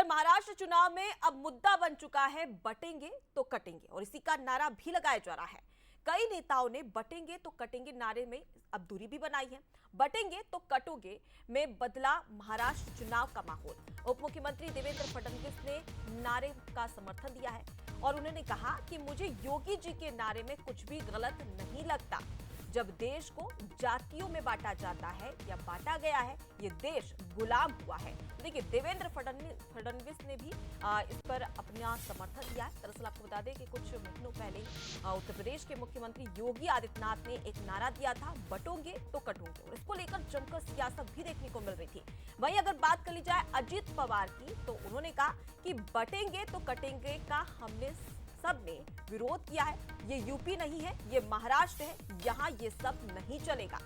महाराष्ट्र चुनाव में अब मुद्दा बन चुका है बटेंगे तो कटेंगे, और इसी का नारा भी लगाया जा रहा है। कई नेताओं ने बटेंगे तो कटेंगे नारे में अब दूरी भी बनाई है। बटेंगे तो कटोगे में बदला महाराष्ट्र चुनाव का माहौल। उप मुख्यमंत्री देवेंद्र फडणवीस ने नारे का समर्थन दिया है और उन्होंने कहा कि मुझे योगी जी के नारे में कुछ भी गलत नहीं लगता। जब देश को जातियों में बांटा जाता है या बांटा गया है, ये देश गुलाम हुआ है। देखिए, देवेंद्र फडणवीस ने भी इस पर अपना समर्थन दिया है। दरअसल आपको बता दें कि कुछ महीनों पहले उत्तर प्रदेश के मुख्यमंत्री योगी आदित्यनाथ ने एक नारा दिया था, बटोगे तो कटोगे, और इसको लेकर जमकर सियासत भी देखने को मिल रही थी। वहीं अगर बात कर ली जाए अजित पवार की, तो उन्होंने कहा कि बटेंगे तो कटेंगे का हमने सबने विरोध किया है। ये यूपी नहीं है, ये महाराष्ट्र है, यहाँ ये सब नहीं चलेगा।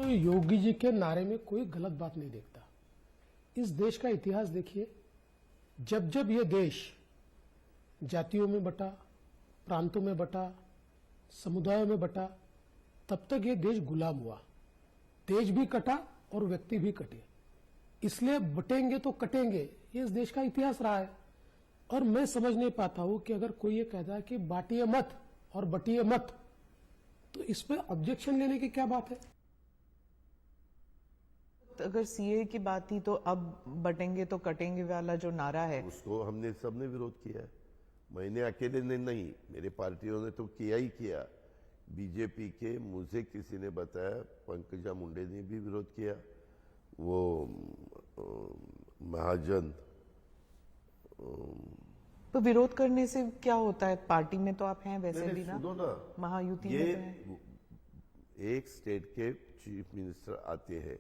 योगी जी के नारे में कोई गलत बात नहीं देखता। इस देश का इतिहास देखिए, जब जब ये देश जातियों में बटा, प्रांतों में बटा, समुदायों में बटा, तब तक ये देश गुलाम हुआ। देश भी कटा और व्यक्ति भी कटे। इसलिए बटेंगे तो कटेंगे, ये इस देश का इतिहास रहा है। और मैं समझ नहीं पाता हूं कि अगर कोई ये कहता है कि बांटिए मत और बटिए मत, तो इस पर ऑब्जेक्शन लेने की क्या बात है। अगर सीए की बात थी तो अब बटेंगे तो कटेंगे वाला जो नारा है, उसको हमने सबने विरोध किया है। मैंने अकेले ने नहीं, मेरे पार्टियों ने तो किया ही किया। बीजेपी के मुझे किसी ने बताया, पंकजा मुंडे ने भी विरोध किया, वो महाजन। तो विरोध करने से क्या होता है? पार्टी में तो आप हैं वैसे भी ना, सुनो ना, महायुति ये में तो हैं। एक स्टेट के चीफ मिनिस्टर आते हैं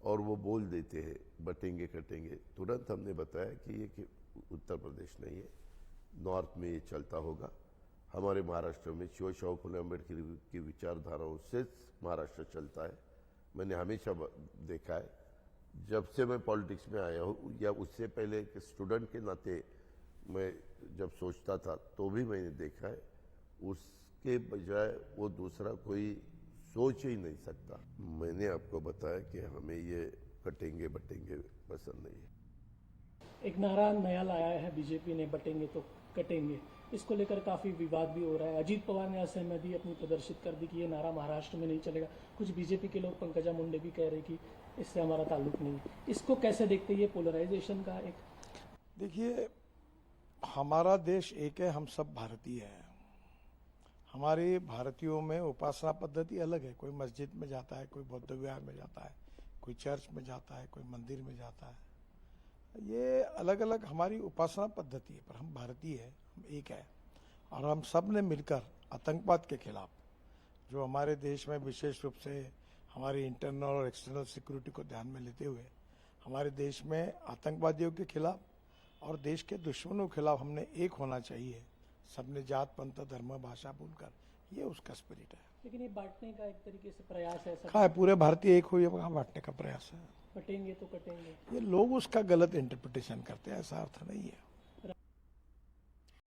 और वो बोल देते हैं बटेंगे कटेंगे, तुरंत हमने बताया कि ये कि उत्तर प्रदेश नहीं है, नॉर्थ में ये चलता होगा। हमारे महाराष्ट्र में शिव फुले अम्बेडकर की विचारधाराओं से महाराष्ट्र चलता है। मैंने हमेशा देखा है, जब से मैं पॉलिटिक्स में आया हूँ या उससे पहले एक स्टूडेंट के नाते मैं जब सोचता था तो भी मैंने देखा है, उसके बजाय वो दूसरा कोई सोच ही नहीं सकता। मैंने आपको बताया कि हमें ये कटेंगे बटेंगे पसंद नहीं है। एक नारा नया लाया है बीजेपी ने, बटेंगे तो कटेंगे। इसको लेकर काफी विवाद भी हो रहा है। अजित पवार ने असहमति अपनी प्रदर्शित कर दी कि ये नारा महाराष्ट्र में नहीं चलेगा। कुछ बीजेपी के लोग, पंकजा मुंडे भी कह रहे कि इससे हमारा ताल्लुक नहीं है। इसको कैसे देखते हैं, ये पोलराइजेशन का एक? देखिए, हमारा देश एक है, हम सब भारतीय हैं। हमारे भारतीयों में उपासना पद्धति अलग है। कोई मस्जिद में जाता है, कोई बौद्ध विहार में जाता है, कोई चर्च में जाता है, कोई मंदिर में जाता है। ये अलग अलग हमारी उपासना पद्धति है, पर हम भारतीय हैं, हम एक है। और हम सब ने मिलकर आतंकवाद के खिलाफ, जो हमारे देश में विशेष रूप से हमारी इंटरनल और एक्सटर्नल सिक्योरिटी को ध्यान में लेते हुए हमारे देश में आतंकवादियों के खिलाफ और देश के दुश्मनों के खिलाफ हमने एक होना चाहिए। सबने जात पंथ धर्म भाषा भूलकर, ये उसका स्पिरिट है। लेकिन ये बांटने का एक तरीके से प्रयास है। कहाँ है पूरे भारतीय एक हुए, कहाँ बांटने का प्रयास है? बटेंगे तो कटेंगे, ये लोग उसका गलत इंटरप्रिटेशन करते हैं, ऐसा अर्थ नहीं है।